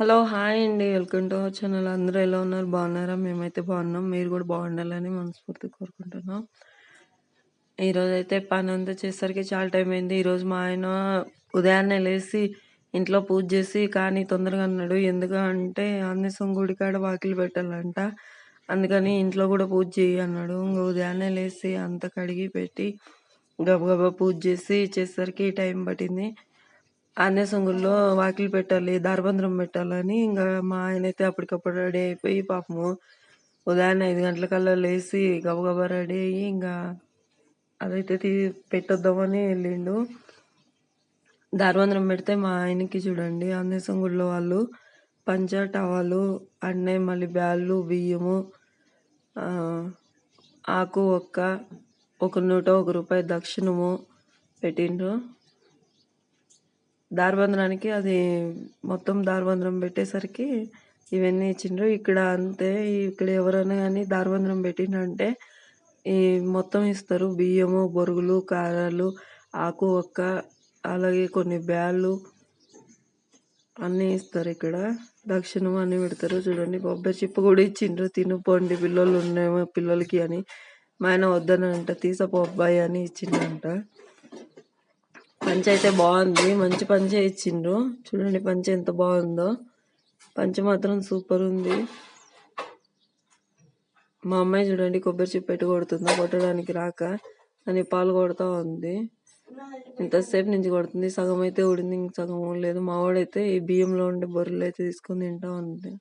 Hello! Hi అండి. Welcome to our channel. అందరూ ఎలా ఉన్నారు? బాగున్నారా? మేమైతే బాగున్నాం. మీరు కూడా బాగుండాలని మనస్ఫూర్తిగా కోరుకుంటున్నాం. ఈరోజైతే పనంతా చేసేసరికి చాలా టైం అయింది. ఈరోజు మా ఆయన ఉదయాన్నే లేసి ఇంట్లో పూజ చేసి కానీ తొందరగా అన్నాడు. ఎందుకంటే ఆంజనేయ స్వామి గుడి కాడ వాకిలి పెట్టాలంట. అందుకని ఇంట్లో కూడా పూజ చెయ్యి అన్నాడు. ఇంక ఉదయాన్నే లేసి అంతా కడిగి పెట్టి గబగబా పూజ చేసేసరికి టైం పట్టింది. ఆంజనేయ స్వామి గుడిలో వాకిలి పెట్టాలి, దారబంధనం పెట్టాలని ఇంకా మా ఆయనైతే అప్పటికప్పుడు రెడీ అయిపోయి పాపము ఉదయాన్నే 5 గంటలకల్లా లేసి గబగబా రెడీ అయ్యి ఇంకా అదైతే పెట్టొద్దామని వెళ్ళిండు. దారబంధనం పెడితే మా ఆయనకి చూడండి ఆంజనేయ స్వామి గుడిలో వాళ్ళు పంచ టవలు అన్నే మళ్ళీ బ్యాళ్ళు బియ్యము ఆకు ఒక నూట రూపాయి దక్షిణము పెట్టిండ్రు. దారబంధనానికి అది మొత్తం దారబంధనం పెట్టేసరికి ఇవన్నీ ఇచ్చిండ్రు. ఇక్కడ అంతే, ఇక్కడ ఎవరైనా కానీ దారబంధనం పెట్టిండ్రంటే ఈ మొత్తం ఇస్తారు. బియ్యము, బొరుగులు, కారాలు, ఆకు ఒక్క, అలాగే కొన్ని బ్యాళ్ళు అన్నీ ఇస్తారు. ఇక్కడ దక్షిణం అన్నీ పెడతారు. చూడండి కొబ్బరి చిప్ప కూడా ఇచ్చిండ్రు. తినుపోండి పిల్లలు ఉన్నాయేమో పిల్లలకి అని. మా ఆయన వద్దనంట, తీసపో అబ్బాయి అని ఇచ్చిండంట. పంచ అయితే బాగుంది, మంచి పంచే ఇచ్చిండ్రు. చూడండి పంచ ఎంత బాగుందో. పంచ మాత్రం సూపర్ ఉంది. మా అమ్మాయి చూడండి కొబ్బరి చిప్ప పెట్టి కొడుతుందో, కొట్టడానికి రాక అని పాలు కొడతా ఉంది. ఇంతసేపు నుంచి కొడుతుంది. సగం అయితే ఉడింది, ఇంక సగం లేదు. మా వాడైతే ఈ బియ్యంలో ఉండే బొర్రెలు అయితే తీసుకొని తింటా ఉంది.